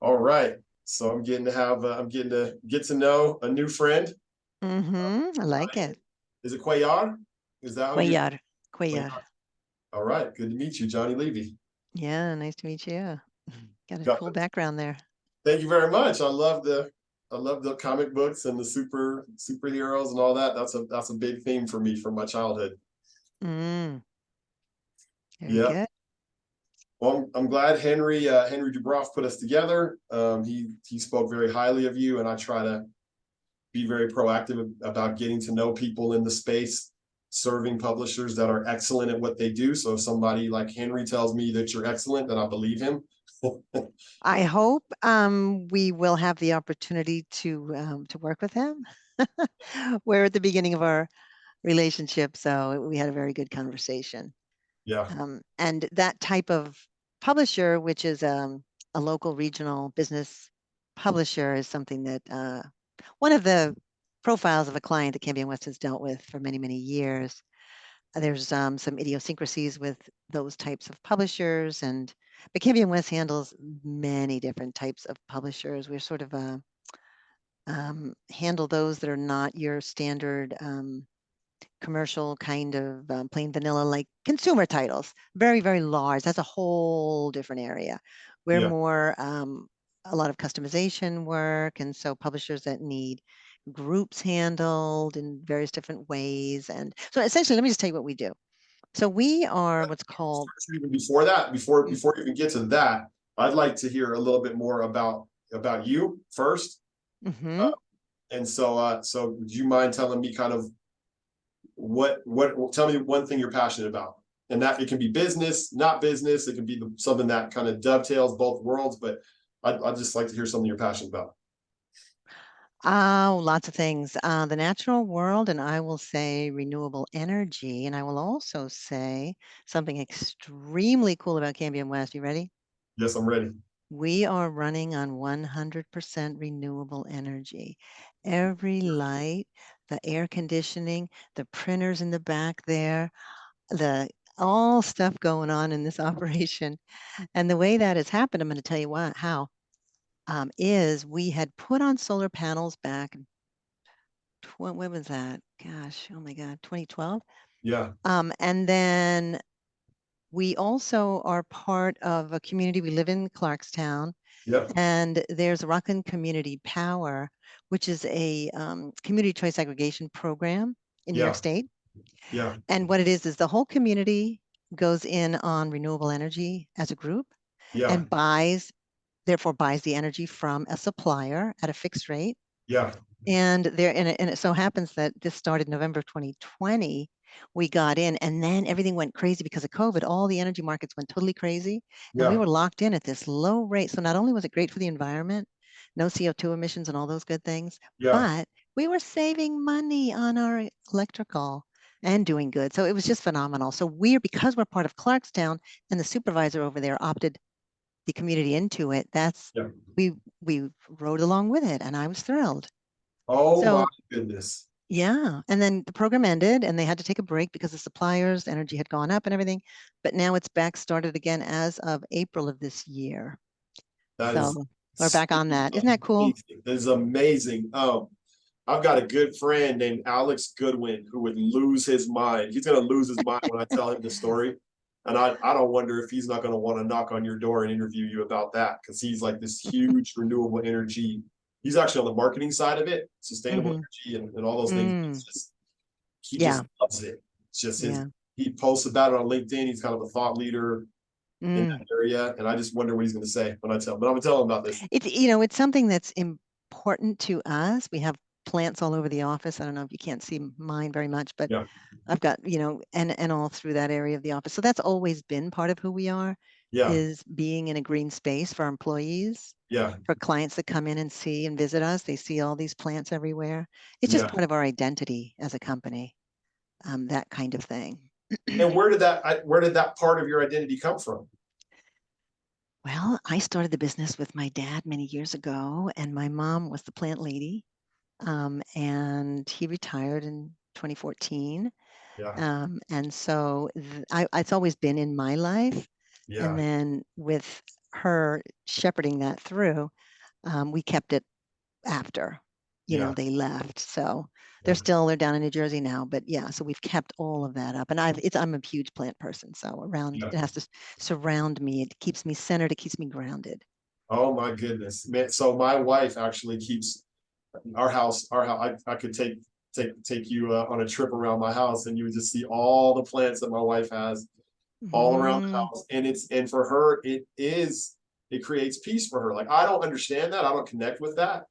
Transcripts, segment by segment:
All right. So I'm getting to get to know a new friend. I like Diane. it. Is it Cuellar? Is that how you? Cuellar. Cuellar. Cuellar. All right. Good to meet you, Johnny Levy. Yeah, nice to meet you. Got a Got cool background there. Thank you very much. I love the comic books and the superheroes and all that. That's a big theme for me from my childhood. Mm, very Yeah. good. Well, I'm glad Henry Dubroff put us together. He spoke very highly of you, and I try to be very proactive about getting to know people in the space, serving publishers that are excellent at what they do. So if somebody like Henry tells me that you're excellent, then I believe him. I hope we will have the opportunity to work with him. We're at the beginning of our relationship, so we had a very good conversation. Yeah, And that type of publisher, which is a local regional business publisher, is something that one of the profiles of a client that Cambion West has dealt with for many, many years. There's some idiosyncrasies with those types of publishers, but Cambion West handles many different types of publishers. We're sort of handle those that are not your standard commercial kind of plain vanilla, like consumer titles, very, very large. That's a whole different area. We're yeah, more a lot of customization work. And so publishers that need groups handled in various different ways. And so essentially, let me just tell you what we do. So we are what's called, even before that, mm, before you even get to that, I'd like to hear a little bit more about you first. Uh, mhm. and so would you mind telling me kind of what tell me one thing you're passionate about, and that it can be business, not business. It can be something that kind of dovetails both worlds. But I'd just like to hear something you're passionate about. Oh, lots of things. The natural world, and I will say renewable energy, and I will also say something extremely cool about Cambion West. You ready? Yes, I'm ready. We are running on 100% renewable energy. Every light, the air conditioning, the printers in the back there, the all stuff going on in this operation. And the way that has happened, I'm going to tell you how, is we had put on solar panels back, when was that? Gosh, oh my God, 2012. Yeah, And then we also are part of a community. We live in Clarkstown. yeah, And there's Rockland Community Power, which is a community choice aggregation program in New York yeah, State. yeah, And what it is the whole community goes in on renewable energy as a group yeah, and therefore buys the energy from a supplier at a fixed rate. yeah, And it so happens that this started November 2020. We got in, and then everything went crazy because of COVID. All the energy markets went totally crazy, and we yeah, were locked in at this low rate. So not only was it great for the environment, no CO2 emissions and all those good things, yeah. but we were saving money on our electrical and doing good. So it was just phenomenal. So because we're part of Clarkstown, and the supervisor over there opted the community into it, Yeah. we rode along with it, and I was thrilled. Oh my So goodness. yeah, and then the program ended and they had to take a break because the suppliers' energy had gone up and everything. But now it's back started again as of April of this year. That is So we're so back on that. Isn't that cool? amazing. That is amazing. I've got a good friend named Alex Goodwin who would lose his mind. He's going to lose his mind when I tell him the story. And I don't wonder if he's not going to want to knock on your door and interview you about that, because he's like this huge renewable energy. He's actually on the marketing side of it, sustainable Hmm. energy and all those things. Mm, He just yeah, loves it. It's just yeah. he posts about it on LinkedIn. He's kind of a thought leader in Mm. that area. And I just wonder what he's going to say when I tell him. But I'm going to tell him about this. It's something that's important to us. We have plants all over the office. I don't know if you can't see mine very much, but Yeah. I've got, and all through that area of the office. So that's always been part of who we are, Yeah. is being in a green space for our employees, Yeah. for clients that come in and see and visit us. They see all these plants everywhere. It's just Yeah. part of our identity as a company, that kind of thing. And where did that part of your identity come from? Well, I started the business with my dad many years ago, and my mom was the plant lady. And he retired in 2014. Yeah. And so it's always been in my life. And Yeah. then with her shepherding that through, we kept it after, Yeah. they left. So Yeah. they're down in New Jersey now, but yeah, so we've kept all of that up. And I'm a huge plant person. So Yeah. it has to surround me. It keeps me centered. It keeps me grounded. Oh my goodness, man. So my wife actually keeps our house. I could take you on a trip around my house, and you would just see all the plants that my wife has all around the Mm, house. And for her, it creates peace for her. Like, I don't understand that. I don't connect with that.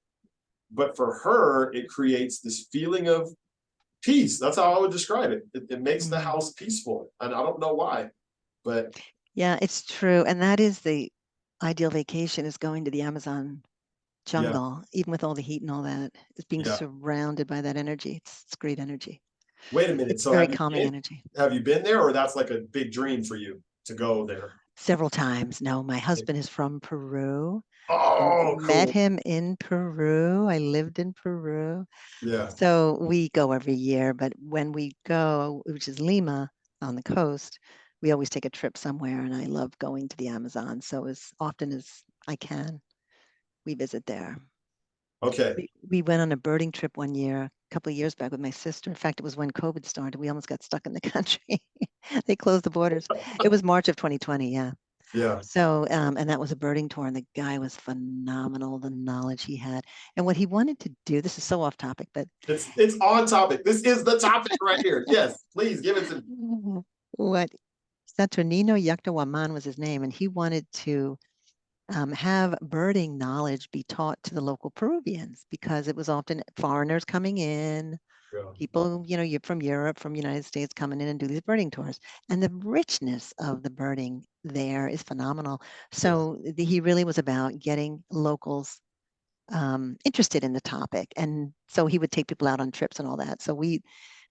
But for her, it creates this feeling of peace. That's how I would describe it. It makes the mm. house peaceful. And I don't know why, but Yeah, it's true. And that is the ideal vacation, is going to the Amazon yeah, jungle, even with all the heat and all that, is being yeah. surrounded by that energy. It's great energy. Wait a minute. It's So very calming energy. have you been there, or that's like a big dream for you to go there? Several times. No, my husband is from Peru. Oh, Met cool. him in Peru. I lived in Peru. Yeah. So we go every year, but when we go, which is Lima on the coast, we always take a trip somewhere, and I love going to the Amazon. So as often as I can, we visit there. Okay. We went on a birding trip one year, a couple of years back with my sister. In fact, it was when COVID started. We almost got stuck in the country. They closed the borders. It was March of 2020. Yeah. Yeah. So, and that was a birding tour, and the guy was phenomenal, the knowledge he had. And what he wanted to do, this is so off topic, but It's on topic. This is the topic right here. Yes, please give it to me. what Saturnino Yactawaman was his name, and he wanted to have birding knowledge be taught to the local Peruvians, because it was often foreigners coming in, Yeah. people, you're from Europe, from United States, coming in and do these birding tours. And the richness of the birding there is phenomenal. Yeah. So he really was about getting locals interested in the topic. And so he would take people out on trips and all that. So we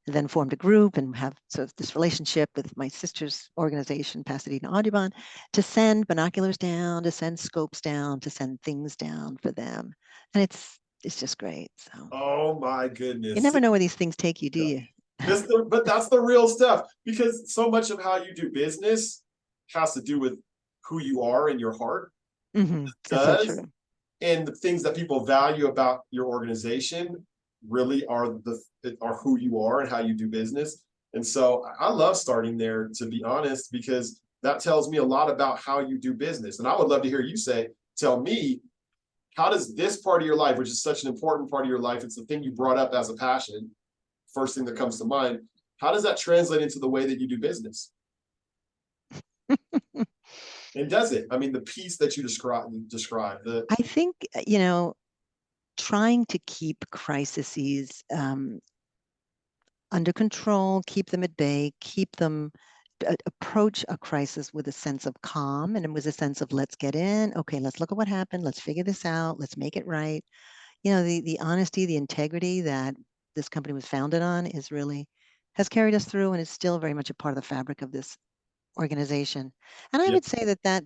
then formed a group and have sort of this relationship with my sister's organization, Pasadena Audubon, to send binoculars down, to send scopes down, to send things down for them. And it's just great. So Oh my you goodness. never know where these things take you, do Yeah. you? But that's the real stuff, because so much of how you do business has to do with who you are in your heart. That's so Does true. and the things that people value about your organization really are who you are and how you do business. And so I love starting there, to be honest, because that tells me a lot about how you do business. And I would love to hear you tell me, how does this part of your life, which is such an important part of your life, it's the thing you brought up as a passion, first thing that comes to mind, how does that translate into the way that you do business? And does it? I mean, the piece that you describe the I think, trying to keep crises under control, keep them at bay, keep them approach a crisis with a sense of calm and with a sense of, let's get in. Okay, let's look at what happened. Let's figure this out. Let's make it right. The honesty, the integrity that this company was founded on has carried us through, and is still very much a part of the fabric of this organization. And I yeah, would say that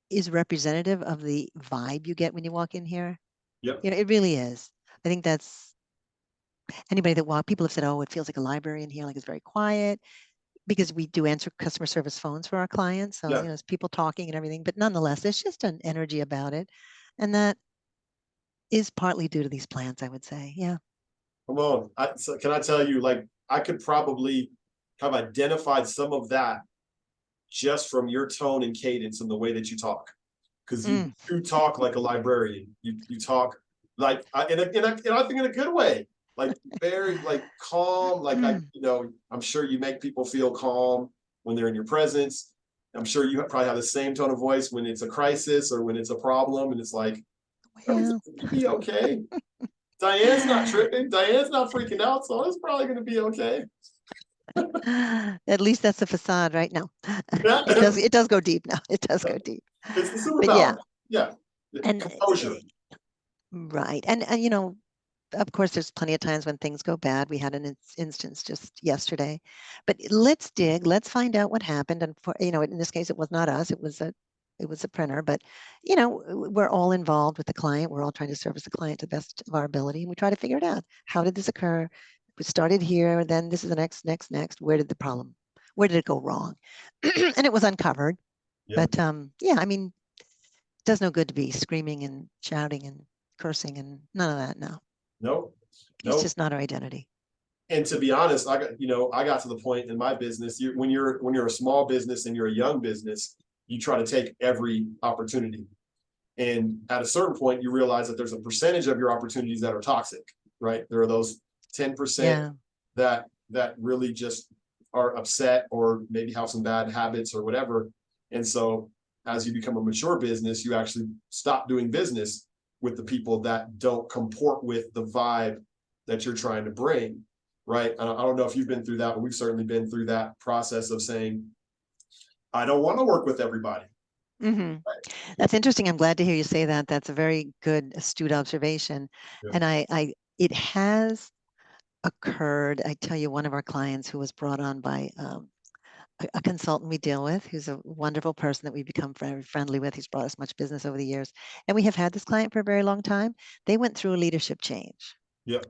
is representative of the vibe you get when you walk in here. yep, It really is. I think that's anybody people have said, oh, it feels like a library in here, like it's very quiet, because we do answer customer service phones for our clients. So, yeah. it's people talking and everything, but nonetheless, there's just an energy about it. And that is partly due to these plants, I would say. Yeah. Come on. So can I tell you, like, I could probably have identified some of that just from your tone and cadence and the way that you talk. Because Mm, you talk like a librarian. You talk like, and I think in a good way, like very like calm. Like, mm. I'm sure you make people feel calm when they're in your presence. I'm sure you probably have the same tone of voice when it's a crisis or when it's a problem, and it's like, everything's Well, gonna be okay. Diane's not tripping. Diane's not freaking out, so it's probably going to be okay. at least that's the facade right now. Yeah, It does go deep now. It does go deep. it's the But yeah, superpower. Yeah, and composure. right. And of course, there's plenty of times when things go bad. We had an instance just yesterday, but let's dig. Let's find out what happened. And in this case, it was not us. It was a printer. But we're all involved with the client. We're all trying to service the client to the best of our ability, and we try to figure it out. How did this occur? We started here, and then this is the next. Where did the problem? Where did it go wrong? And it was uncovered. Yep. But yeah, I mean, it does no good to be screaming and shouting and cursing and none of that. No, Nope. it's Nope. just not our identity. And to be honest, I got to the point in my business, when you're a small business and you're a young business, you try to take every opportunity. And at a certain point, you realize that there's a percentage of your opportunities that are toxic, right? There are those 10% Yeah. that really just are upset or maybe have some bad habits or whatever. And so as you become a mature business, you actually stop doing business with the people that don't comport with the vibe that you're trying to bring, right? I don't know if you've been through that, but we've certainly been through that process of saying, I don't want to work with everybody. Mm-hmm. That's interesting. I'm glad to hear you say that. That's a very good, astute observation. Yeah. And it has occurred. I tell you, one of our clients who was brought on by a consultant we deal with, who's a wonderful person that we've become very friendly with. He's brought us much business over the years. And we have had this client for a very long time. They went through a leadership change. Yep.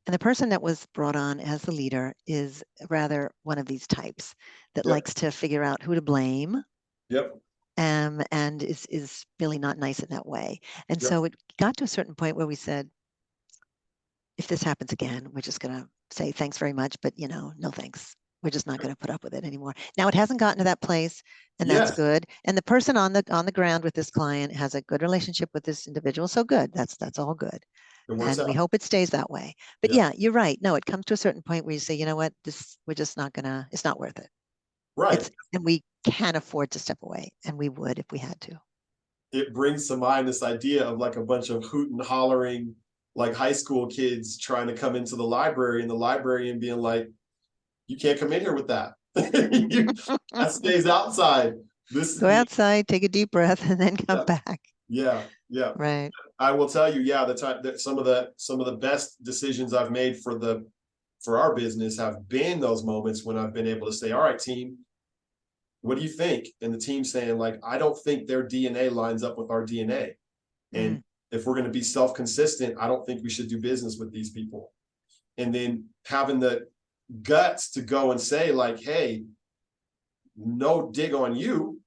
And the person that was brought on as the leader is rather one of these types that Yep. likes to figure out who to blame. Yep. And is really not nice in that way. And Yep. so it got to a certain point where we said, if this happens again, we're just going to say thanks very much, but no thanks. We're just not going to put up with it anymore. Now it hasn't gotten to that place, and that's Yes. good. And the person on the ground with this client has a good relationship with this individual, so good. That's all good. It works And we out. hope it stays that way. But Yeah. yeah, you're right. No, it comes to a certain point where you say, you know what, we're just not gonna. It's not worth it. Right. And we can afford to step away, and we would if we had to. It brings to mind this idea of like a bunch of hoot and hollering, like high school kids trying to come into the library, and the librarian being like, you can't come in here with that. That stays outside. This Go outside, take a deep breath, and then come back. Yeah. Yeah. Right. I will tell you, yeah, the time that some of the best decisions I've made for our business have been those moments when I've been able to say, all right, team, what do you think? And the team saying, like, I don't think their DNA lines up with our DNA. And if we're going to be self-consistent, I don't think we should do business with these people. And then having the guts to go and say, like, hey, no dig on you.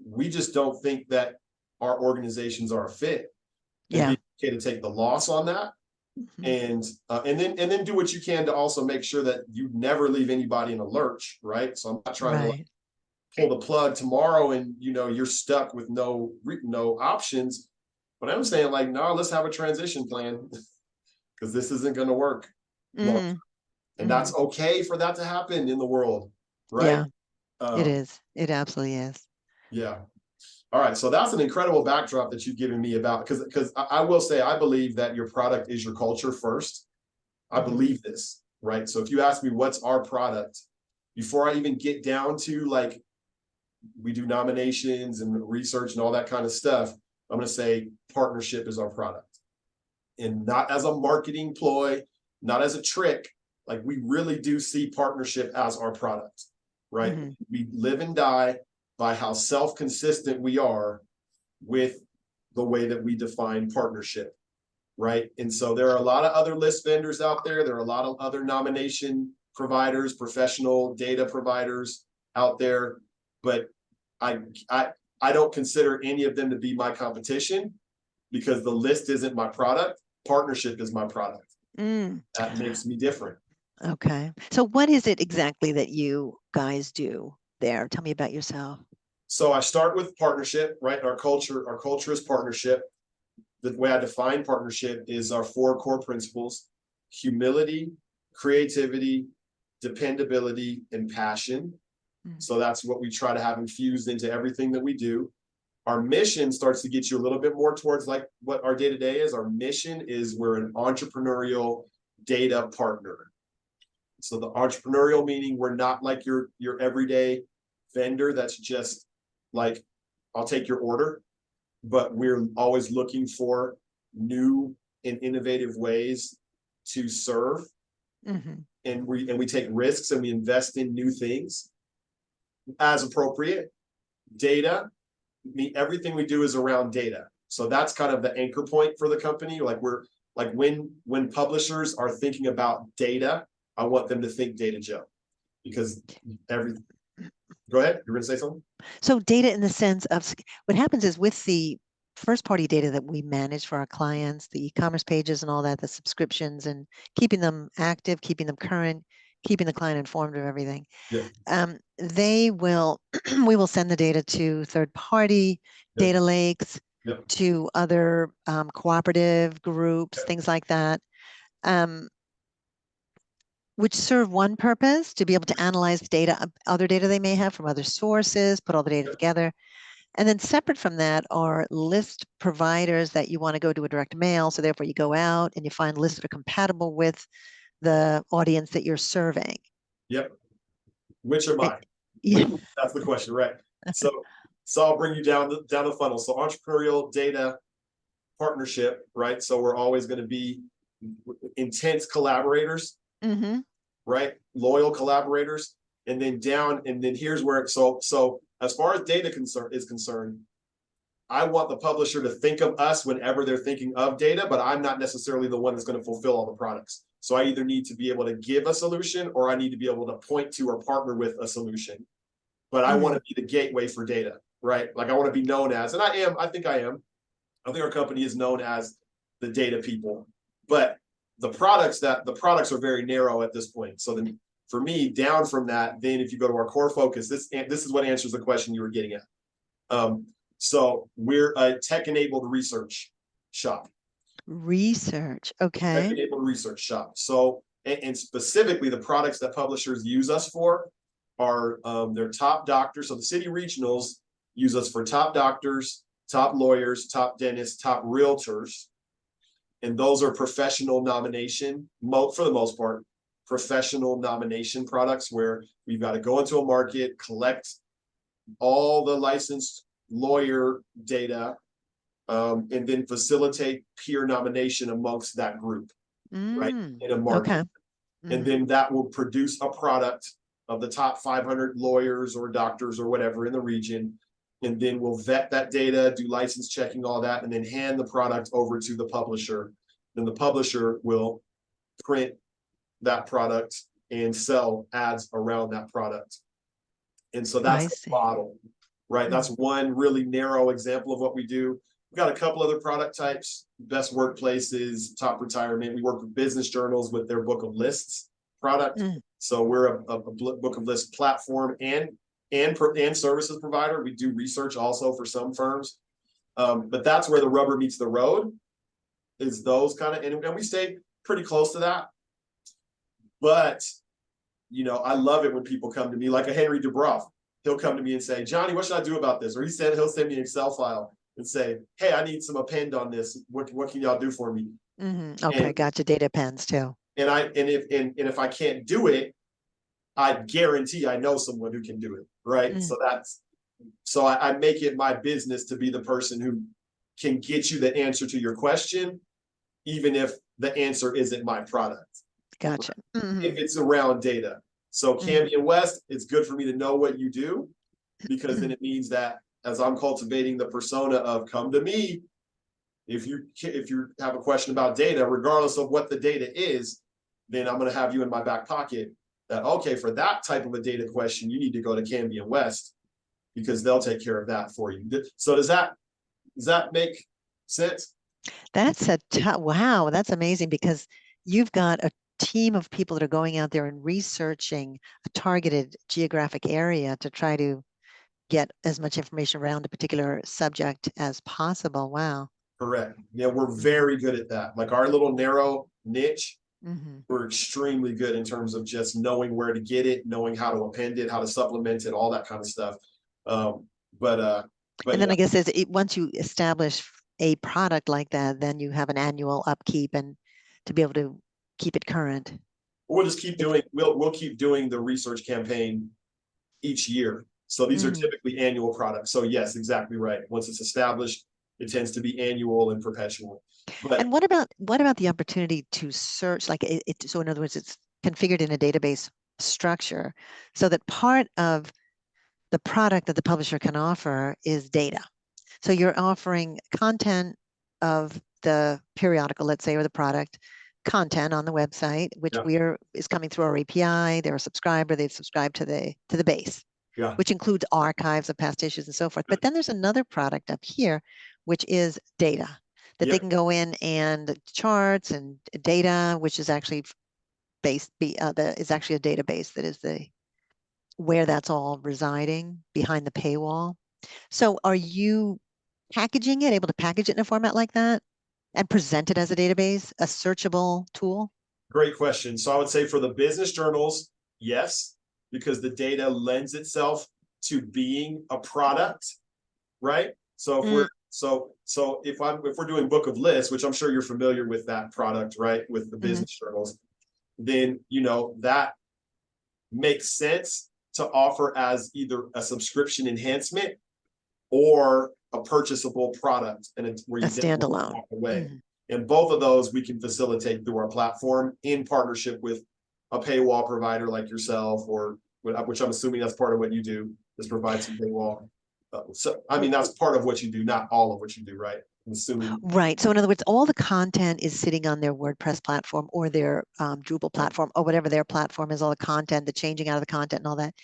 We just don't think that our organizations are a fit. And Yeah. be okay to take the loss on that. And then do what you can to also make sure that you never leave anybody in a lurch, right? So I'm not trying to like pull the plug tomorrow and you're stuck with no options. But I'm saying, like, no, let's have a transition plan because this isn't going to work. And that's okay for that to happen in the world, right? Yeah, it is. It absolutely is. Yeah. All right. So that's an incredible backdrop that you've given me about, because I will say, I believe that your product is your culture first. I believe this, right? So if you ask me what's our product, before I even get down to like, we do nominations and research and all that kind of stuff, I'm going to say partnership is our product. And not as a marketing ploy, not as a trick. Like, we really do see partnership as our product, right? We live and die by how self-consistent we are with the way that we define partnership, right? And so there are a lot of other list vendors out there. There are a lot of other nomination providers, professional data providers out there, but I don't consider any of them to be my competition, because the list isn't my product. Partnership is my product. That makes me different. Okay. So what is it exactly that you guys do there? Tell me about yourself. So I start with partnership, right? Our culture is partnership. The way I define partnership is our 4 core principles: humility, creativity, dependability, and passion. So that's what we try to have infused into everything that we do. Our mission starts to get you a little bit more towards like what our day-to-day is. Our mission is, we're an entrepreneurial data partner. So the entrepreneurial meaning, we're not like your everyday vendor that's just like, I'll take your order, but we're always looking for new and innovative ways to serve. And we take risks and we invest in new things as appropriate. Data, everything we do is around data. So that's kind of the anchor point for the company. Like, we're like, when publishers are thinking about data, I want them to think Data Joe, because Go ahead. You're going to say something? So data in the sense of what happens is with the first party data that we manage for our clients, the e-commerce pages and all that, the subscriptions and keeping them active, keeping them current, keeping the client informed of everything. Yeah. They will, we will send the data to third party Yep. data lakes, Yep. to other cooperative groups, things like that. Which serve one purpose, to be able to analyze data, other data they may have from other sources, put all the data together. And then separate from that are list providers that you want to go to a direct mail. So therefore you go out and you find lists that are compatible with the audience that you're serving. Yep. Which are mine? Yeah. That's the question, right? So I'll bring you down the funnel. So entrepreneurial data partnership, right? So we're always going to be intense collaborators, Mm-hmm. right? Loyal collaborators, and then here's where so as far as data is concerned, I want the publisher to think of us whenever they're thinking of data, but I'm not necessarily the one that's going to fulfill all the products. So I either need to be able to give a solution or I need to be able to point to or partner with a solution. But I want to be the gateway for data, right? Like I want to be known as, and I think our company is known as the data people, but the products are very narrow at this point. So then for me, down from that, then if you go to our core focus, this is what answers the question you were getting at. So we're a tech-enabled research shop. Research, okay. Tech-enabled research shop. So, and specifically the products that publishers use us for are their top doctors. So the city regionals use us for top doctors, top lawyers, top dentists, top realtors. And those are professional nomination, for the most part, professional nomination products where we've got to go into a market, collect all the licensed lawyer data, and then facilitate peer nomination amongst that group, right, in a market. Okay. And then that will produce a product of the top 500 lawyers or doctors or whatever in the region. And then we'll vet that data, do license checking, all that, and then hand the product over to the publisher. Then the publisher will print that product and sell ads around that product. And so that's the model, right? That's one really narrow example of what we do. We've got a couple other product types, best workplaces, top retirement. We work with business journals with their book of lists product. So we're a book of lists platform and services provider. We do research also for some firms. But that's where the rubber meets the road, is those kind of, and we stay pretty close to that. But, I love it when people come to me, like a Henry Dubroff. He'll come to me and say, Johnny, what should I do about this? Or he'll send me an Excel file and say, hey, I need some append on this. What can y'all do for me? Okay, gotcha. Data appends too. And if I can't do it, I guarantee I know someone who can do it, right? So I make it my business to be the person who can get you the answer to your question, even if the answer isn't my product. Gotcha. If it's around data. So Cambion West, it's good for me to know what you do, because then it means that as I'm cultivating the persona of come to me, if you have a question about data, regardless of what the data is, then I'm going to have you in my back pocket that, okay, for that type of a data question, you need to go to Cambion West because they'll take care of that for you. So does that make sense? That's wow, that's amazing, because you've got a team of people that are going out there and researching a targeted geographic area to try to get as much information around a particular subject as possible. Wow. Correct. Yeah, we're very good at that. Like our little narrow niche, we're extremely good in terms of just knowing where to get it, knowing how to append it, how to supplement it, all that kind of stuff. But and then I guess once you establish a product like that, then you have an annual upkeep and to be able to keep it current. We'll just keep doing, we'll keep doing the research campaign each year. So these are typically annual products. So yes, exactly right. Once it's established, it tends to be annual and perpetual. And what about the opportunity to search, like so in other words, it's configured in a database structure so that part of the product that the publisher can offer is data. So you're offering content of the periodical, let's say, or the product content on the website, which is coming through our API. They're a subscriber. They've subscribed to the base. Yeah. which includes archives of past issues and so forth. But then there's another product up here, which is data that they Yep. can go in and charts and data, which is actually is actually a database that is where that's all residing behind the paywall. So are you packaging it, able to package it in a format like that and present it as a database, a searchable tool? Great question. So I would say for the business journals, yes, because the data lends itself to being a product, right? So if we're if we're doing book of lists, which I'm sure you're familiar with that product, right? With the business journals, then that makes sense to offer as either a subscription enhancement or a purchasable product, and it's where A you standalone. walk away. And both of those we can facilitate through our platform in partnership with a paywall provider like yourself, or which I'm assuming that's part of what you do, is provide some paywall. So I mean that's part of what you do, not all of what you do, right? I'm assuming. Right. So in other words, all the content is sitting on their WordPress platform or their Drupal platform or whatever their platform is, all the content, the changing out of the content and all that.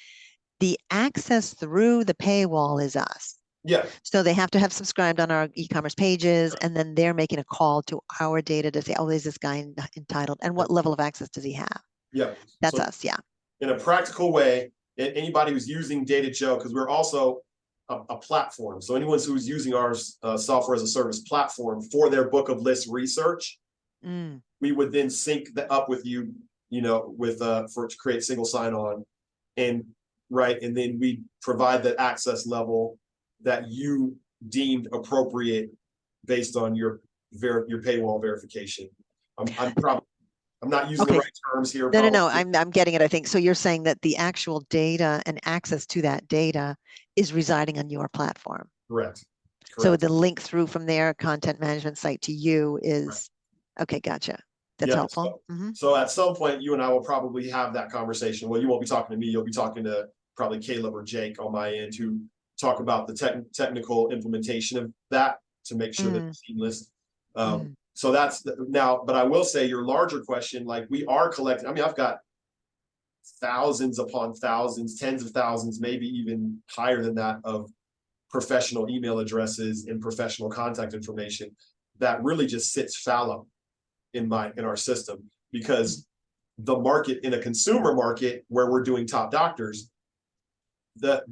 The access through the paywall is us. Yeah. So they have to have subscribed on our e-commerce pages, and then they're making a call to our data to say, oh, is this guy entitled? And what level of access does he have? Yeah. That's So us. Yeah. in a practical way, anybody who's using Data Joe, because we're also a platform. So anyone who's using our software as a service platform for their book of list research, we would then sync up with you, to create single sign-on, and and then we provide the access level that you deemed appropriate based on your paywall verification. I'm not using the right terms here. No. I'm getting it. I think so. You're saying that the actual data and access to that data is residing on your platform. Correct. So the link through from their content management site to you is okay. Gotcha. That's helpful. So at some point, you and I will probably have that conversation. Well, you won't be talking to me. You'll be talking to probably Caleb or Jake on my end, who talk about the technical implementation of that to make sure that it's seamless. So that's now, but I will say your larger question, like we are collecting. I mean, I've got thousands upon thousands, tens of thousands, maybe even higher than that, of professional email addresses and professional contact information that really just sits fallow in our system, because the market, in a consumer market where we're doing top doctors, the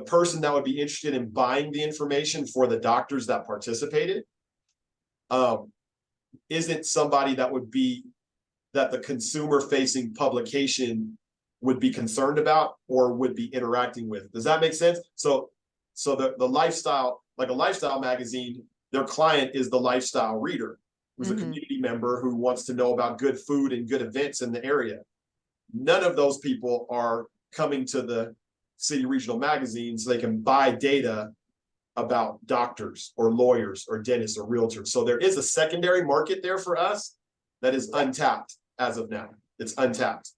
person that would be interested in buying the information for the doctors that participated isn't somebody that the consumer facing publication would be concerned about or would be interacting with. Does that make sense? So the lifestyle, like a lifestyle magazine, their client is the lifestyle reader, who's a community member who wants to know about good food and good events in the area. None of those people are coming to the city regional magazine so they can buy data about doctors or lawyers or dentists or realtors. So there is a secondary market there for us that is untapped as of now. It's untapped,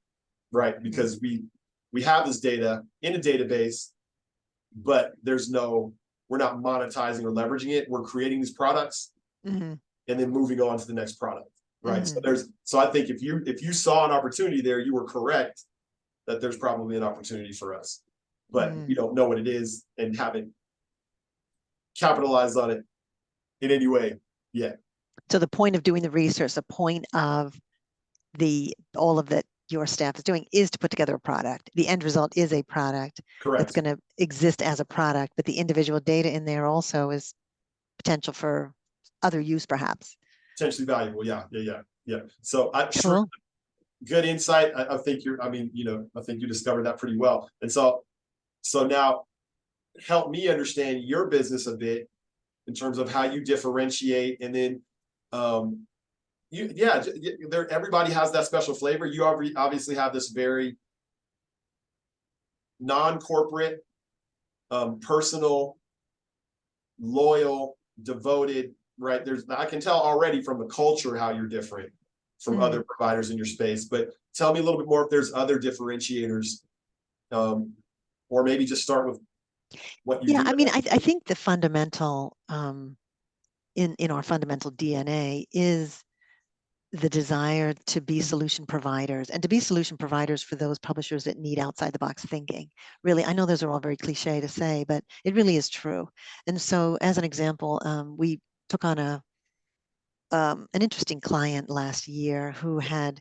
right? Because we have this data in a database, but we're not monetizing or leveraging it. We're creating these products and then moving on to the next product, right? So I think if you saw an opportunity there, you were correct that there's probably an opportunity for us, but we don't know what it is and haven't capitalized on it in any way yet. So the point of doing the research, the point of all of that your staff is doing, is to put together a product. The end result is a product. Correct. It's going to exist as a product, but the individual data in there also is potential for other use, perhaps. Potentially valuable. Yeah. So cool. Good insight. I think I think you discovered that pretty well. And so now help me understand your business a bit in terms of how you differentiate, and then everybody has that special flavor. You obviously have this very non-corporate, personal, loyal, devoted, right? I can tell already from the culture how you're different from other providers in your space, but tell me a little bit more if there's other differentiators, or maybe just start with what you do. I mean, I think the fundamental in our fundamental DNA is the desire to be solution providers and to be solution providers for those publishers that need outside the box thinking. Really, I know those are all very cliche to say, but it really is true. And so as an example, we took on an interesting client last year who had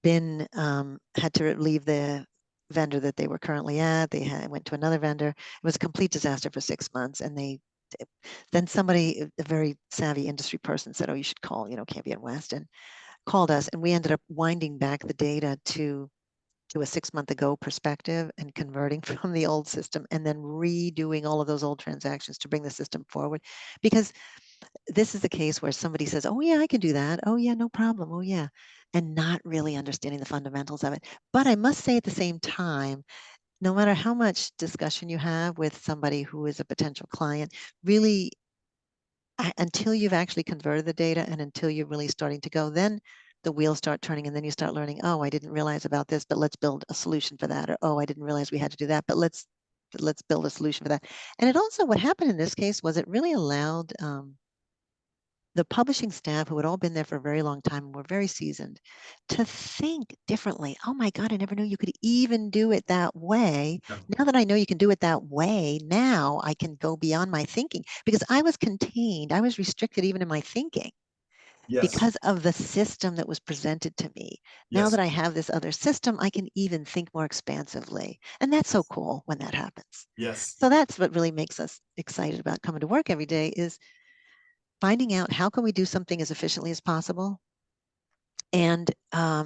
been had to leave the vendor that they were currently at. They went to another vendor. It was a complete disaster for 6 months, and then somebody, a very savvy industry person, said, "Oh, you should call, Campion West," and called us, and we ended up winding back the data to a 6 month ago perspective and converting from the old system and then redoing all of those old transactions to bring the system forward. Because this is the case where somebody says, "Oh yeah, I can do that. Oh yeah, no problem. Oh yeah," and not really understanding the fundamentals of it. But I must say at the same time, no matter how much discussion you have with somebody who is a potential client, really until you've actually converted the data and until you're really starting to go, then the wheels start turning and then you start learning, oh, I didn't realize about this, but let's build a solution for that. Or, oh, I didn't realize we had to do that, but let's build a solution for that. And it also, what happened in this case was it really allowed the publishing staff, who had all been there for a very long time and were very seasoned, to think differently. Oh my God, I never knew you could even do it that way. Yeah. Now that I know you can do it that way, now I can go beyond my thinking, because I was contained, I was restricted even in my thinking Yes. because of the system that was presented to me. Now Yes. that I have this other system, I can even think more expansively. And that's so cool when that happens. Yes. So that's what really makes us excited about coming to work every day, is finding out how can we do something as efficiently as possible, and how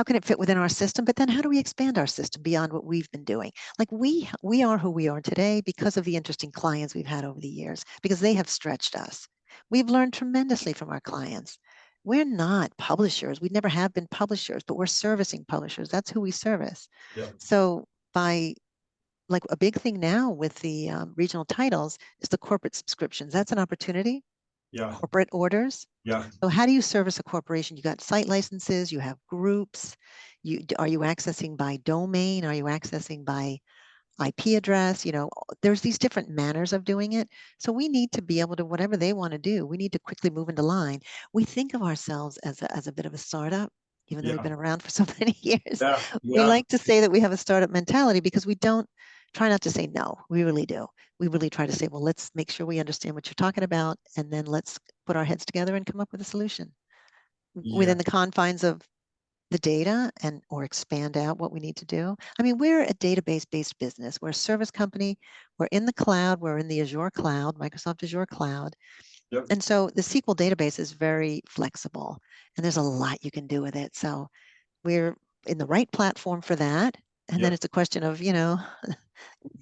can it fit within our system, but then how do we expand our system beyond what we've been doing? Like we are who we are today because of the interesting clients we've had over the years, because they have stretched us. We've learned tremendously from our clients. We're not publishers. We never have been publishers, but we're servicing publishers. That's who we service. Yeah. So by, like, a big thing now with the regional titles is the corporate subscriptions. That's an opportunity. Yeah. Corporate orders. Yeah. So how do you service a corporation? You got site licenses, you have groups. Are you accessing by domain? Are you accessing by IP address? There's these different manners of doing it. So we need to be able to, whatever they want to do, we need to quickly move into line. We think of ourselves as a bit of a startup, even though we've Yeah. been around for so many years. Yeah. We Yeah. like to say that we have a startup mentality because we don't try not to say no. We really do. We really try to say, well, let's make sure we understand what you're talking about, and then let's put our heads together and come up with a solution Yeah. within the confines of the data, and or expand out what we need to do. I mean, we're a database-based business. We're a service company. We're in the cloud. We're in the Azure cloud, Microsoft Azure cloud. Yep. And so the SQL database is very flexible, and there's a lot you can do with it. So we're in the right platform for that. And then Yep. it's a question of,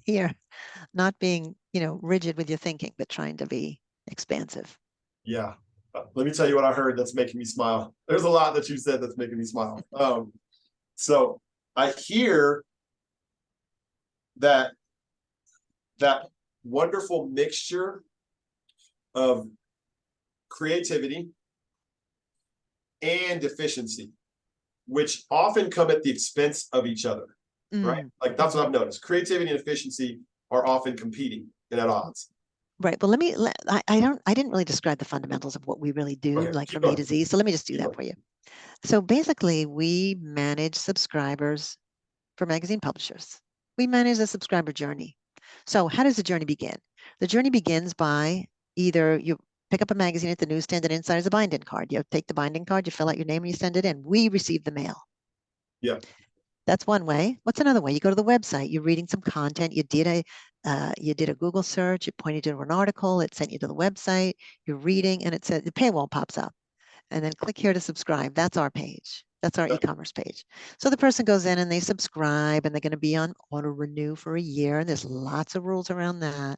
here, not being, rigid with your thinking, but trying to be expansive. Yeah. Let me tell you what I heard that's making me smile. There's a lot that you said that's making me smile. So I hear that wonderful mixture of creativity and efficiency, which often come at the expense of each other, right? Like that's what I've noticed. Creativity and efficiency are often competing and at odds. Right. Well, I didn't really describe the fundamentals of what we really do, Okay, like keep from A going. to Z. So let me just do Keep that going. for you. So basically, we manage subscribers for magazine publishers. We manage the subscriber journey. So how does the journey begin? The journey begins by either you pick up a magazine at the newsstand, and inside is a bind-in card. You take the bind-in card, you fill out your name, and you send it in. We receive the mail. Yeah. That's one way. What's another way? You go to the website, you're reading some content, you did a Google search, it pointed to an article, it sent you to the website, you're reading, and it said the paywall pops up. And then click here to subscribe. That's our page. That's our e-commerce page. So the person goes in and they subscribe, and they're going to be on auto renew for a year. And there's lots of rules around that.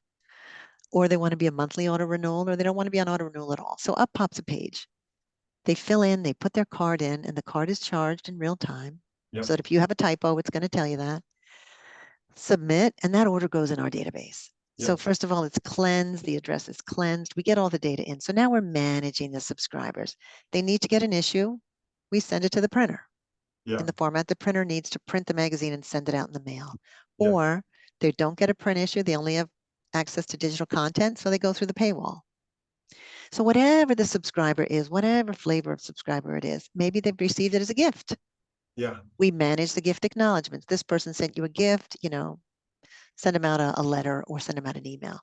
Or they want to be a monthly auto renewal, or they don't want to be on auto renewal at all. So up pops a page. They fill in, they put their card in, and the card is charged in real time. Yep. So that if you have a typo, it's going to tell you that. Submit, and that order goes in our database. Yep. So first of all, it's cleansed, the address is cleansed, we get all the data in. So now we're managing the subscribers. They need to get an issue, we send it to the printer in the format the printer needs to print the magazine and send it out in the mail. Yeah. Or they don't get a print issue, they only have access to digital content, so they go through the paywall. So whatever the subscriber is, whatever flavor of subscriber it is, maybe they've received it as a gift. Yeah. We manage the gift acknowledgments. This person sent you a gift, send them out a letter or send them out an email.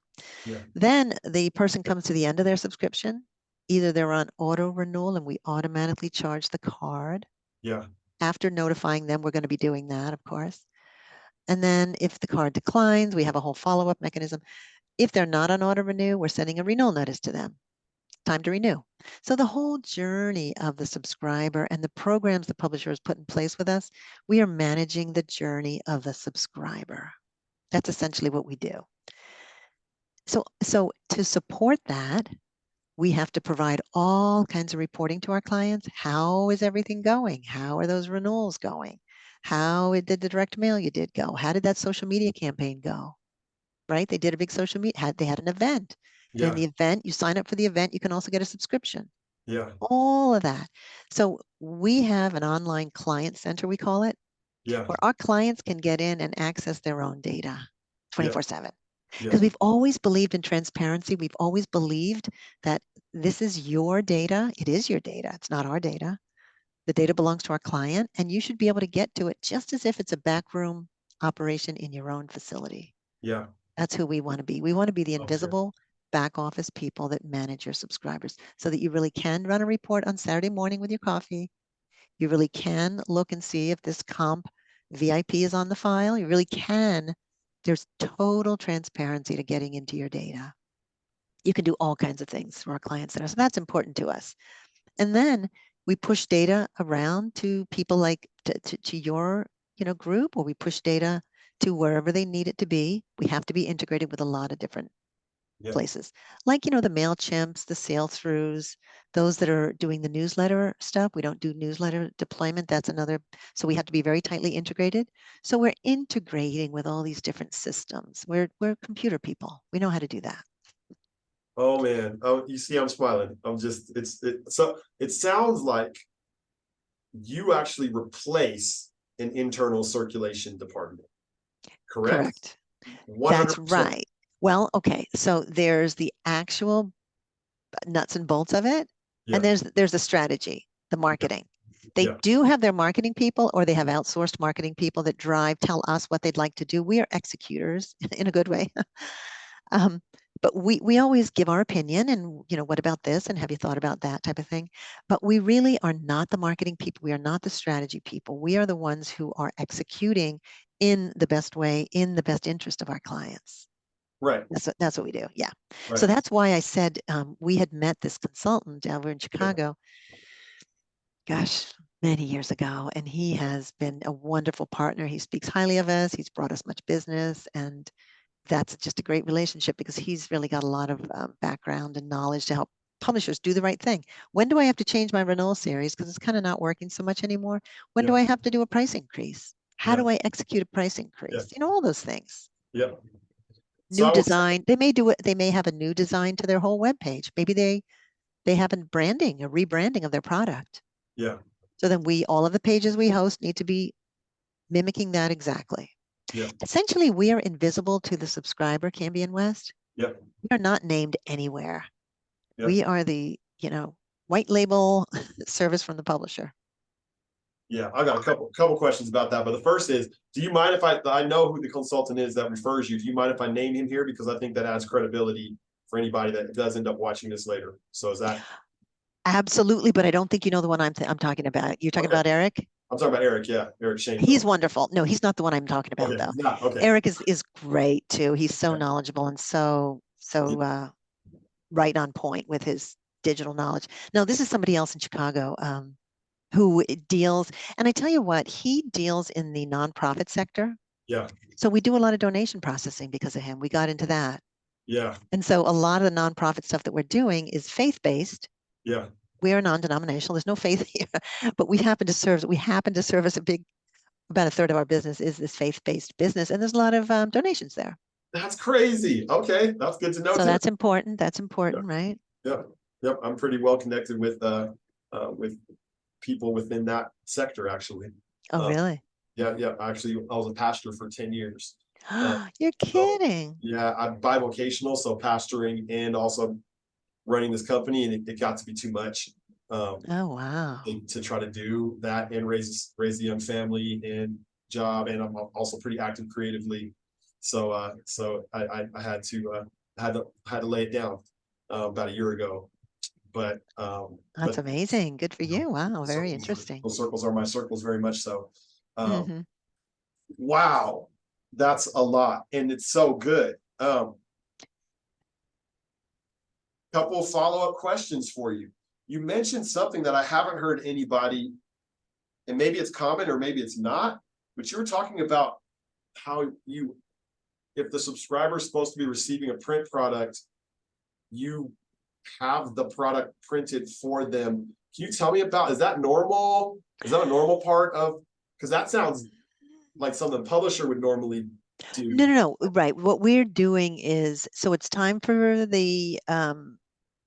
Yeah. Then the person comes to the end of their subscription. Either they're on auto renewal and we automatically charge the card. Yeah. After notifying them, we're going to be doing that, of course. And then if the card declines, we have a whole follow-up mechanism. If they're not on auto renew, we're sending a renewal notice to them. Time to renew. So the whole journey of the subscriber and the programs the publisher has put in place with us, we are managing the journey of the subscriber. That's essentially what we do. So to support that, we have to provide all kinds of reporting to our clients. How is everything going? How are those renewals going? How did the direct mail you did go? How did that social media campaign go? Right? They did a big social media, they had an event. Yeah. In the event, you sign up for the event, you can also get a subscription. Yeah. All of that. So we have an online client center, we call it, Yeah. where our clients can get in and access their own data 24/7. Yeah. Because we've always believed in transparency. We've always believed that this is your data. It is your data. It's not our data. The data belongs to our client, and you should be able to get to it just as if it's a backroom operation in your own facility. Yeah. That's who we want to be. We want to be the Okay. invisible back office people that manage your subscribers so that you really can run a report on Saturday morning with your coffee. You really can look and see if this comp VIP is on the file. You really can. There's total transparency to getting into your data. You can do all kinds of things for our clients there. So that's important to us. And then we push data around to people like to your group, or we push data to wherever they need it to be. We have to be integrated with a lot of different places, like the MailChimps, the sail-throughs, those that are doing the newsletter stuff. We don't do newsletter deployment. That's another. So we have to be very tightly integrated. So we're integrating with all these different systems. We're computer people. We know how to do that. Oh man. Oh, you see, I'm smiling. So it sounds like you actually replace an internal circulation department, correct? 100%. That's right. Well, okay. So there's the actual nuts and bolts of it, and there's the strategy, the marketing. They do have their marketing people, or they have outsourced marketing people that tell us what they'd like to do. We are executors in a good way. But we always give our opinion and, what about this? And have you thought about that type of thing? But we really are not the marketing people. We are not the strategy people. We are the ones who are executing in the best way, in the best interest of our clients. Right. That's what we do. Yeah. Right. So that's why I said we had met this consultant over in Chicago, gosh, many years ago, and he has been a wonderful partner. He speaks highly of us. He's brought us much business, and that's just a great relationship because he's really got a lot of background and knowledge to help publishers do the right thing. When do I have to change my renewal series because it's kind of not working so much anymore? When do I have to do a price increase? How do I execute a price increase? All those things. Yeah. New design. They may do it. They may have a new design to their whole web page. Maybe they have a rebranding of their product. Yeah. So then all of the pages we host need to be mimicking that exactly. Yeah. Essentially, we are invisible to the subscriber, Cambian West. Yeah. We are not named anywhere. Yeah. We are the, white label service from the publisher. Yeah, I got a couple questions about that. But the first is, do you mind if I know who the consultant is that refers you? Do you mind if I name him here? Because I think that adds credibility for anybody that does end up watching this later. So is that? Absolutely, but I don't think you know the one I'm talking about. You're talking about Eric? I'm talking about Eric, yeah. Eric Shane. He's wonderful. No, he's not the one I'm talking about, though. Okay. Eric is great too. He's so knowledgeable and so right on point with his digital knowledge. No, this is somebody else in Chicago who deals, and I tell you what, he deals in the nonprofit sector. Yeah. So we do a lot of donation processing because of him. We got into that. Yeah. And so a lot of the nonprofit stuff that we're doing is faith-based. Yeah. We are non-denominational. There's no faith here, but we happen to serve as about a third of our business is this faith-based business, and there's a lot of donations there. That's crazy. Okay, that's good to know. So that's important. That's important, right? Yeah. Yep. I'm pretty well connected with people within that sector, actually. Oh, really? Yeah. Actually, I was a pastor for 10 years. You're kidding. So, yeah, I'm bivocational, so pastoring and also running this company, and it got to be too much. Oh, wow. To try to do that and raise the young family and job, and I'm also pretty active creatively. So I had to lay it down about a year ago. But That's amazing. Good for you. Wow, those very circles, interesting. those circles are my circles, very much so. Hmm. Wow, that's a lot, and it's so good. Couple follow-up questions for you. You mentioned something that I haven't heard anybody, and maybe it's common or maybe it's not, but you were talking about how you, if the subscriber is supposed to be receiving a print product, you have the product printed for them. Can you tell me about, is that normal? Is that a normal part of, because that sounds like something a publisher would normally do. No. Right. What we're doing is, so it's time for the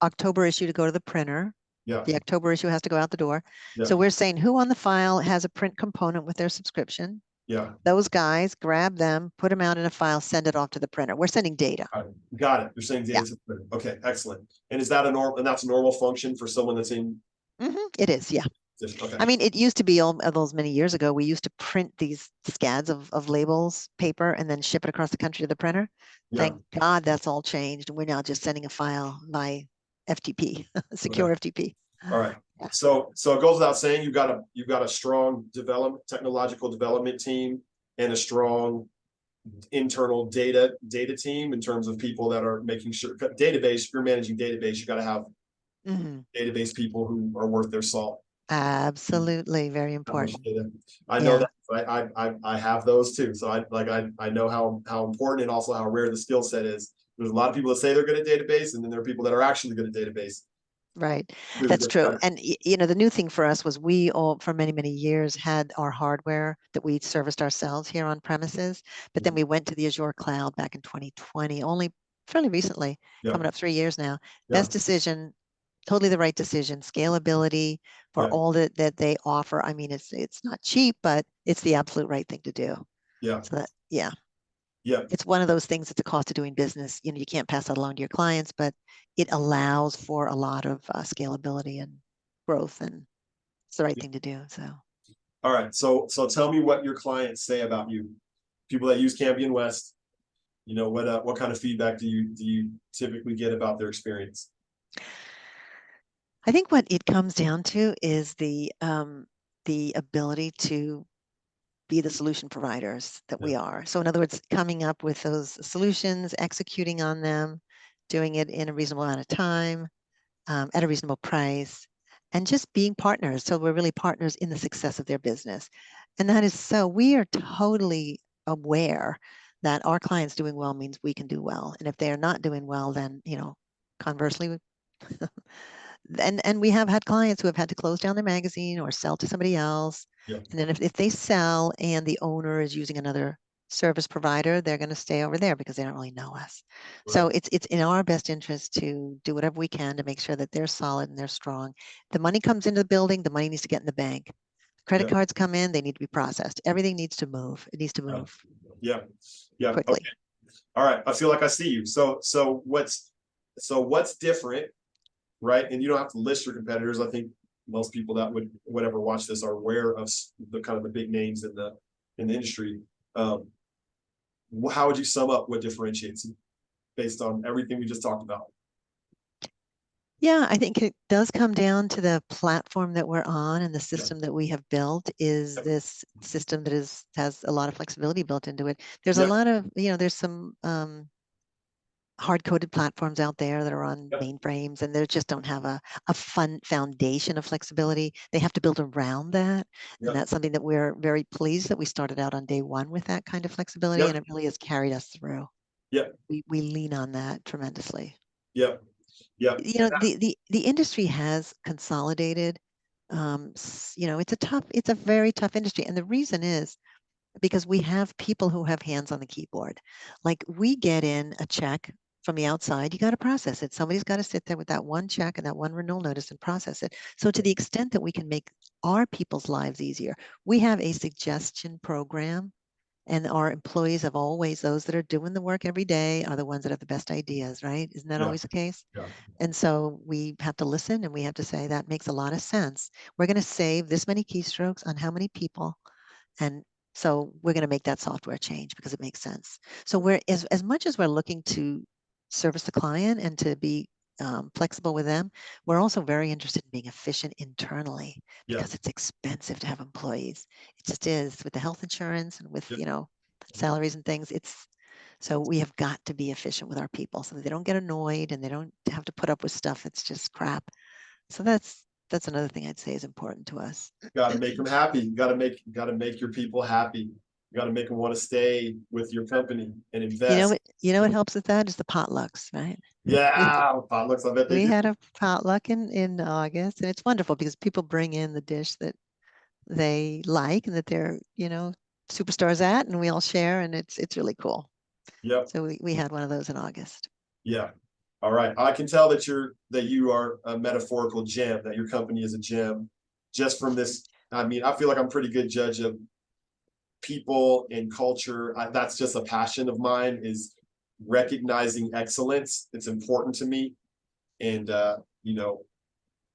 October issue to go to the printer. Yeah, The October issue has to go out the door. yeah, So we're saying who on the file has a print component with their subscription. yeah. Those guys, grab them, put them out in a file, send it off to the printer. We're sending data. All right. Got it. You're saying Yeah. data to the printer. Okay, excellent. And is that a normal, and that's a normal function for someone that's in It is, yeah. position? Okay. I mean, it used to be all of those many years ago. We used to print these scads of labels, paper, and then ship it across the country to the printer. Yeah. Thank God that's all changed. We're now just sending a file by FTP, secure Okay. FTP. All right. So it goes without saying you've got a strong technological development team and a strong internal data team in terms of people that are making sure database. If you're managing database, you got to have database people who are worth their salt. Absolutely, very important. I know that I have those too. So I know how important and also how rare the skill set is. There's a lot of people that say they're good at database, and then there are people that are actually good at database. Right. That's true. And the new thing for us was we all for many, many years had our hardware that we serviced ourselves here on premises, but then we went to the Azure cloud back in 2020, only fairly recently, coming up 3 years now. Best decision, totally the right decision. Scalability for all that they offer. I mean, it's not cheap, but it's the absolute right thing to do. Yeah. So that, it's one of those things that's a cost of doing business. You can't pass that along to your clients, but it allows for a lot of scalability and growth, and it's the right thing to do. So, all right. So tell me what your clients say about you. People that use Cambion West, what kind of feedback do you typically get about their experience? I think what it comes down to is the ability to be the solution providers that we are. So in other words, coming up with those solutions, executing on them, doing it in a reasonable amount of time, at a reasonable price, and just being partners. So we're really partners in the success of their business. And that is so we are totally aware that our clients doing well means we can do well. And if they are not doing well, then, conversely, and we have had clients who have had to close down their magazine or sell to somebody else. And then if they sell and the owner is using another service provider, they're going to stay over there because they don't really know us. So it's in our best interest to do whatever we can to make sure that they're solid and they're strong. The money comes into the building, the money needs to get in the bank. Credit cards come in, they need to be processed. Everything needs to move. It needs to move. Yeah. Quickly. Okay. All right. I feel like I see you. So what's different, right? And you don't have to list your competitors. I think most people that would ever watch this are aware of the kind of the big names in the industry. How would you sum up what differentiates you based on everything we just talked about? Yeah, I think it does come down to the platform that we're on, and the system that we have built is this system that has a lot of flexibility built into it. There's a lot of, there's some hard-coded platforms out there that are on mainframes, and they just don't have a fun foundation of flexibility. They have to build around that. And that's something that we're very pleased that we started out on day one with that kind of flexibility, and it really has carried us through. We lean on that tremendously. The industry has consolidated. It's a very tough industry. And the reason is because we have people who have hands on the keyboard. Like we get in a check from the outside, you got to process it. Somebody's got to sit there with that one check and that one renewal notice and process it. So to the extent that we can make our people's lives easier, we have a suggestion program And our employees have always, those that are doing the work every day are the ones that have the best ideas, right? Isn't that Yeah, always the case? yeah, And so we have to listen and we have to say that makes a lot of sense. We're going to save this many keystrokes on how many people. And so we're going to make that software change because it makes sense. So we're as much as we're looking to service the client and to be flexible with them, we're also very interested in being efficient internally yeah, because it's expensive to have employees. It just is with the health insurance and with, yeah. salaries and things. So we have got to be efficient with our people so that they don't get annoyed and they don't have to put up with stuff that's just crap. So that's another thing I'd say is important to us. Got to make them happy. You got to make your people happy. You got to make them want to stay with your company and invest. You know what helps with that is the potlucks, right? Yeah, potlucks. I bet they We do. had a potluck in August, and it's wonderful because people bring in the dish that they like and that they're, superstars at, and we all share, and it's really cool. Yep. So we had one of those in August. Yeah. All right. I can tell that you are a metaphorical gem, that your company is a gem just from this. I mean, I feel like I'm a pretty good judge of people and culture. That's just a passion of mine, is recognizing excellence. It's important to me. And you know,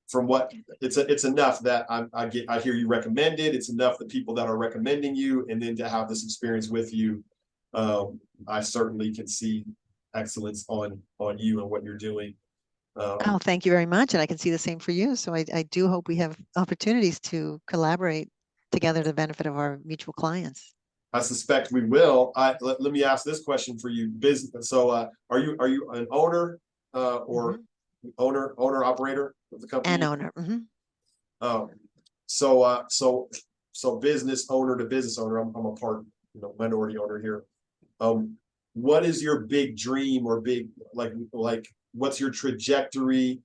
from what it's enough that I hear you recommended. It's enough that people that are recommending you, and then to have this experience with you, I certainly can see excellence on you and what you're doing. Oh, thank you very much. And I can see the same for you. So I do hope we have opportunities to collaborate together to the benefit of our mutual clients. I suspect we will. Let me ask this question for you. Business. So, are you an owner or Mhm. owner operator of the And company? owner. Um, so business owner to business owner. I'm a part, minority owner here. Um, what is your big dream or big like what's your trajectory?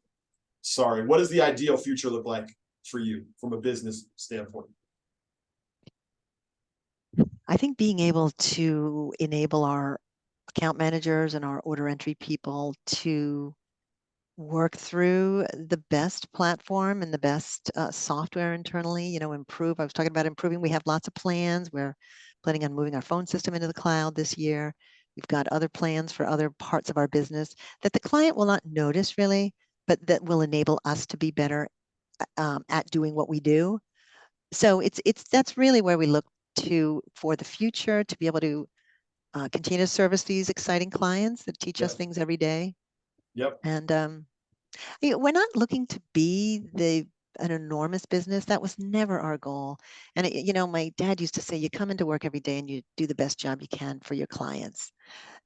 Sorry, what does the ideal future look like for you from a business standpoint? I think being able to enable our account managers and our order entry people to work through the best platform and the best software internally, improve. I was talking about improving. We have lots of plans. We're planning on moving our phone system into the cloud this year. We've got other plans for other parts of our business that the client will not notice really, but that will enable us to be better at doing what we do. So that's really where we look to for the future to be able to continue to service these exciting clients that teach us Yep, things every day. yep, And we're not looking to be an enormous business. That was never our goal. And my dad used to say, you come into work every day and you do the best job you can for your clients,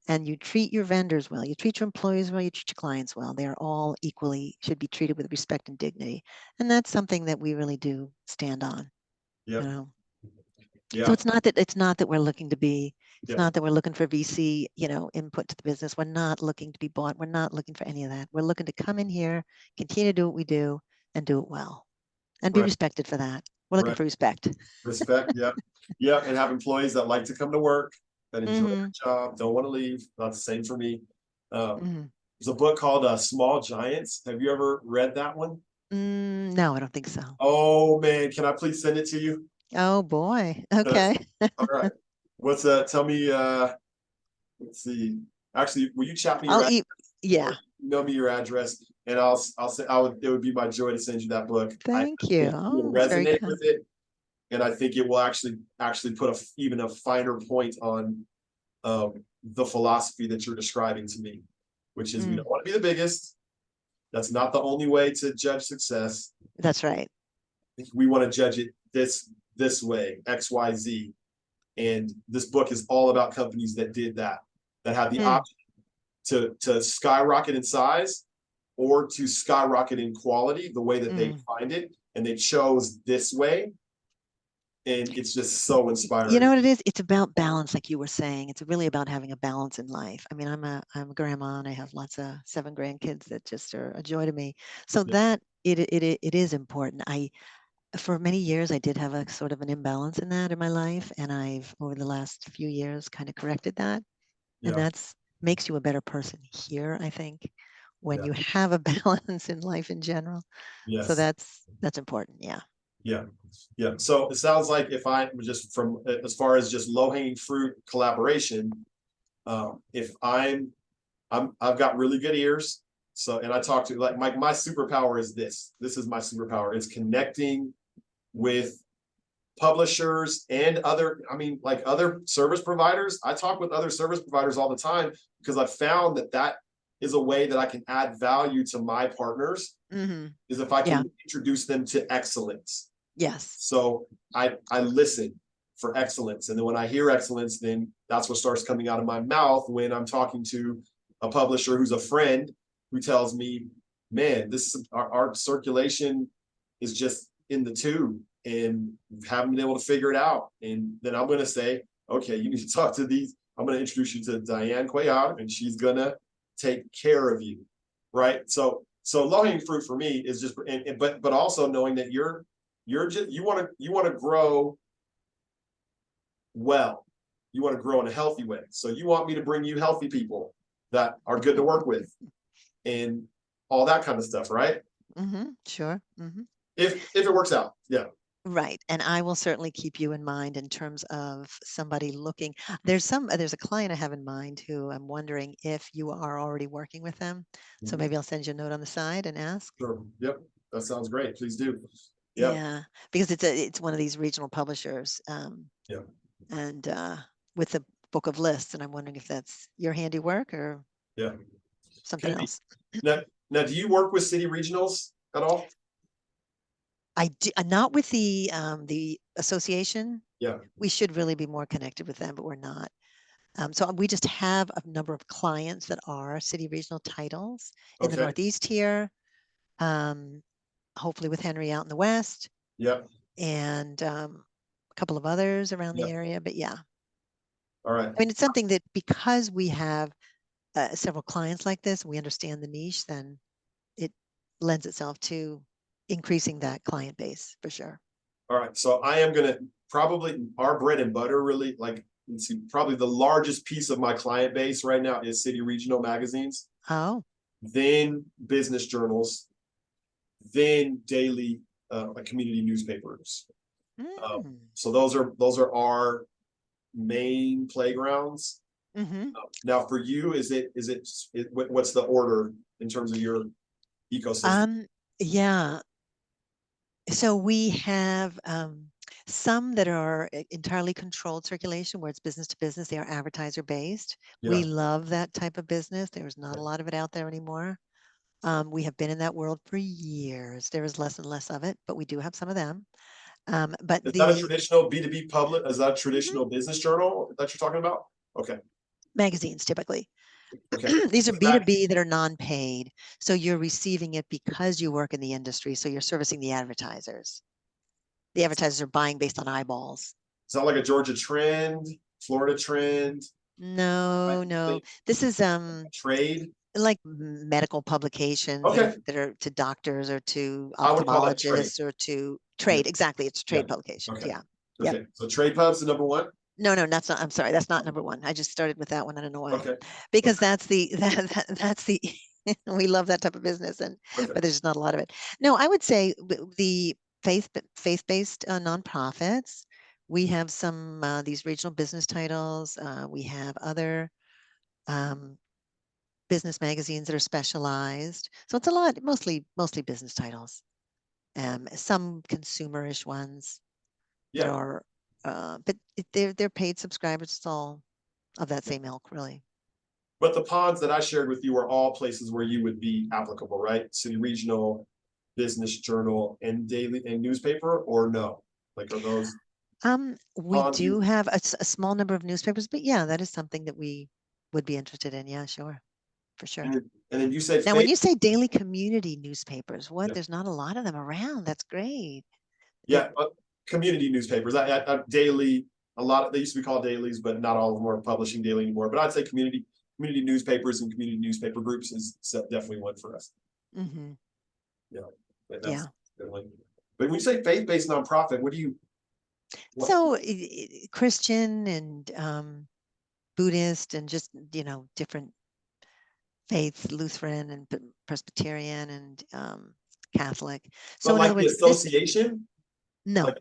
and you treat your vendors well, you treat your employees well, you treat your clients well. They are all equally should be treated with respect and dignity, and that's something that we really do stand on. You yep, know. So yeah, it's not that we're looking to be, it's yeah, not that we're looking for VC, input to the business. We're not looking to be bought. We're not looking for any of that. We're looking to come in here, continue to do what we do, and do it well, and be right, respected for that. We're looking right. for respect. Respect, yeah, yeah, and have employees that like to come to work, that enjoy their Mm-hmm. job, don't want to leave. That's the same for me. Mm-hmm. There's a book called Small Giants. Have you ever read that one? No, I don't think so. Oh man, can I please send it to you? Oh boy. That's Okay. all right. What's tell me let's see. Actually, will you chat me your I'll address eat. or Yeah. email me your address, and I'll say it would be my joy to send you that book. I Thank you. think you will Oh, very resonate kind. with it, and I think it will actually put even a finer point on the philosophy that you're describing to me, which is we Mm, don't want to be the biggest. That's not the only way to judge success. that's right. We want to judge it this way, XYZ. And this book is all about companies that did that, that had the Mm, option to skyrocket in size or to skyrocket in quality the way that they mm. find it. And they chose this way. And it's just so You inspiring. know what it is? It's about balance, like you were saying. It's really about having a balance in life. I mean, I'm a grandma and I have lots of 7 grandkids that just are a joy to me. So Yeah. that it is important. For many years I did have a sort of an imbalance in that in my life, and I've over the last few years kind of corrected that. And Yeah. that's makes you a better person here, I think, when Yeah. you have a balance in life in general. So Yes. that's important. Yeah. Yeah. Yeah. So it sounds like if I just from as far as just low hanging fruit collaboration, if I've got really good ears. So, and I talk to like my superpower is this. This is my superpower. It's connecting with publishers and other, I mean, like other service providers. I talk with other service providers all the time because I've found that that is a way that I can add value to my partners is if I Yeah. can introduce them to excellence. Yes. So I listen for excellence. And then when I hear excellence, then that's what starts coming out of my mouth when I'm talking to a publisher who's a friend who tells me, man, this is our circulation is just in the tube and haven't been able to figure it out. And then I'm going to say, okay, you need to talk to these. I'm going to introduce you to Diane Cuellar, and she's going to take care of you. Right. So low hanging fruit for me is just, but also knowing that you're just, you want to grow well. You want to grow in a healthy way. So you want me to bring you healthy people that are good to work with and all that kind of stuff, right? Sure. If it works out. Yeah. Right. And I will certainly keep you in mind in terms of somebody looking. There's a client I have in mind who I'm wondering if you are already working with them. So maybe I'll send you a note on the side and ask. Sure. Yep. That sounds great. Please do. Yep. Yeah, because it's one of these regional publishers. Yeah. And with the book of lists, and I'm wondering if that's your handiwork or something else. Now, do you work with city regionals at all? I do, not with the association. Yeah. We should really be more connected with them, but we're not. So we just have a number of clients that are city regional titles in the Northeast here. Hopefully with Henry out in the West. Yep. And a couple of others around the area, but yeah. All right. I mean, it's something that because we have several clients like this, we understand the niche, then it lends itself to increasing that client base for sure. All right. So I am going to probably our bread and butter really like, let's see, probably the largest piece of my client base right now is city regional magazines. Oh. Then business journals, then daily community newspapers. So those are our main playgrounds. Now for you, is it what's the order in terms of your ecosystem? Yeah. So we have some that are entirely controlled circulation where it's business to business. They are advertiser based. We love that type of business. There's not a lot of it out there anymore. We have been in that world for years. There is less and less of it, but we do have some of them. But is that a traditional B2B public? Is that a traditional business journal that you're talking about? Okay. Magazines typically. Okay. These are B2B that are non-paid. So you're receiving it because you work in the industry. So you're servicing the advertisers. The advertisers are buying based on eyeballs. Is that like a Georgia trend, Florida trend? No. This is trade, like medical publications that are to doctors or to ophthalmologists or to trade. Exactly, it's trade publications. Okay. Yeah. Okay. So trade pubs the number one. No, that's not. I'm sorry, that's not number one. I just started with that one. I don't know why. Okay. Because that's the that's the we love that type of business, and but there's not a lot of it. No, I would say the faith-based nonprofits. We have some these regional business titles. We have other business magazines that are specialized. So it's a lot, mostly business titles. Some consumerish ones that are, but they're paid subscribers. It's all of that same ilk, really. But the ponds that I shared with you are all places where you would be applicable, right? City regional, business journal, and daily and newspaper, or no? Like are those? We do have a small number of newspapers, but yeah, that is something that we would be interested in. Yeah, sure. For sure. And then you said now when you say daily community newspapers, what? There's not a lot of them around. That's great. Yeah, community newspapers. I daily, a lot of they used to be called dailies, but not all of them are publishing daily anymore. But I'd say community newspapers and community newspaper groups is definitely one for us. Yeah, that's good one. But when you say faith-based nonprofit, what do you? So Christian and Buddhist and just different faiths, Lutheran and Presbyterian and Catholic. So but in like other words, the association. No, Like,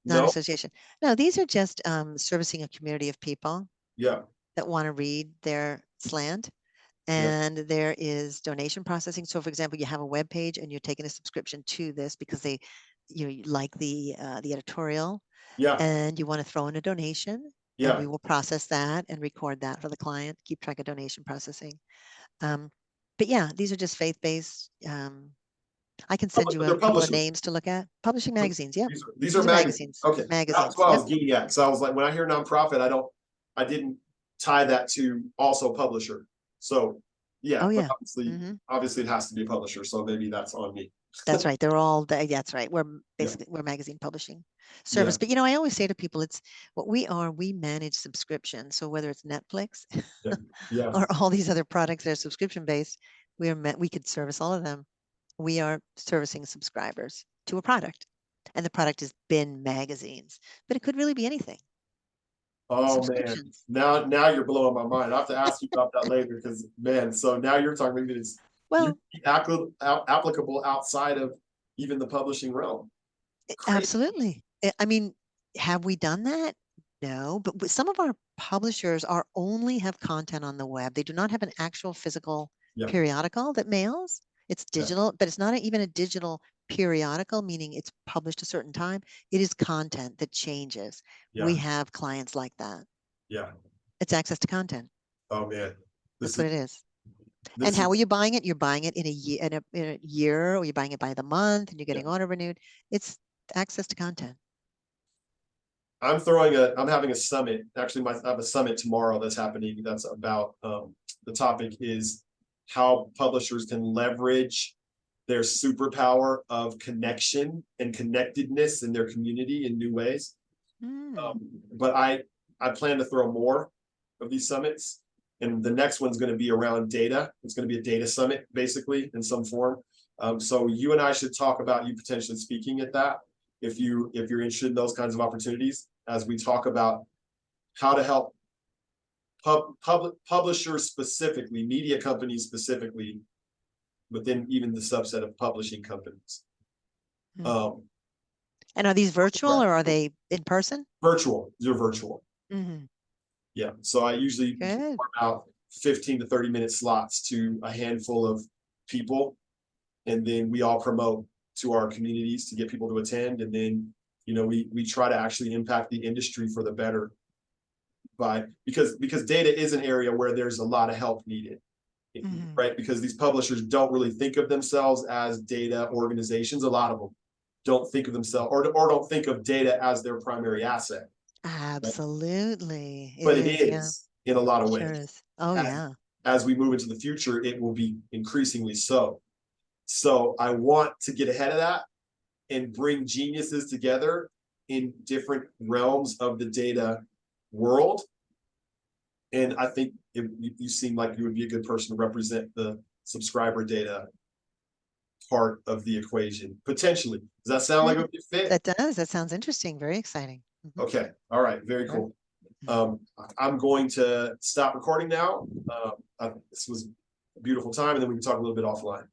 not an no? association. No, these are just servicing a community of people Yeah, that want to read their slant. yeah, And there is donation processing. So, for example, you have a web page and you're taking a subscription to this because you like the editorial, yeah, and you want to throw in a donation, and yeah. we will process that and record that for the client. Keep track of donation processing. Um, but yeah, these are just faith-based. I can send you They're a couple of publishers. names to look at. Publishing magazines. Yep, These are these are magazines. magazines. Okay, that's Magazines. what I Yep. was getting at. So I was like, when I hear nonprofit, I didn't tie that to also publisher. So yeah, Oh but yeah. obviously it has to be a publisher. So maybe that's on me. That's right. They're all, that's right. We're Yeah, basically, we're magazine publishing yeah, service. But, you know, I always say to people, it's what we are, we manage subscription. So whether it's Netflix yeah, yeah. or all these other products that are subscription based, we could service all of them. We are servicing subscribers to a product. And the product is bin magazines, but it could really be anything. Oh man, Subscriptions. now you're blowing my mind. I have to ask you about that later because man, so now you're talking maybe it's you Well, applicable outside of even the publishing realm. Crazy. absolutely. I mean, have we done that? No, but some of our publishers are only have content on the web. They do not have an actual physical Yeah, periodical that mails. It's yeah, digital, but it's not even a digital periodical, meaning it's published a certain time. It is content that changes. yeah, We have clients like that. yeah. It's access to content. Oh man, That's this what is it is. And this is how are you buying it? You're buying it in a year, in a year, or you're buying it by the month, and you're yeah. getting auto renewed. It's access to content. I'm having a summit. Actually, I have a summit tomorrow that's happening. That's about the topic is how publishers can leverage their superpower of connection and connectedness in their community in new ways. Mm. But I plan to throw more of these summits, and the next one's going to be around data. It's going to be a data summit, basically, in some form. So you and I should talk about you potentially speaking at that if you're interested in those kinds of opportunities, as we talk about how to help publishers specifically, media companies specifically, but then even the subset of publishing companies. Mm. Um, And are these virtual right. or are they in person? Virtual, you're virtual. Mm-hmm. Yeah. So I usually Good. out 15 to 30-minute slots to a handful of people. And then we all promote to our communities to get people to attend. And then, you know, we try to actually impact the industry for the better because data is an area where there's a lot of help needed. Mm-hmm. Right? Because these publishers don't really think of themselves as data organizations. A lot of them don't think of themselves or don't think of data as their primary asset. Absolutely. It But it is. Yeah. is in a lot of Sure ways. is. Oh, As, yeah. as we move into the future, it will be increasingly so. So I want to get ahead of that and bring geniuses together in different realms of the data world. And I think you seem like you would be a good person to represent the subscriber data part of the equation, potentially. Does that sound like a good fit? That does. That sounds interesting. Very exciting. Mm-hmm. Okay. All right. Very Sure. cool. I'm going to stop recording now. This was a beautiful time, and then we can talk a little bit offline.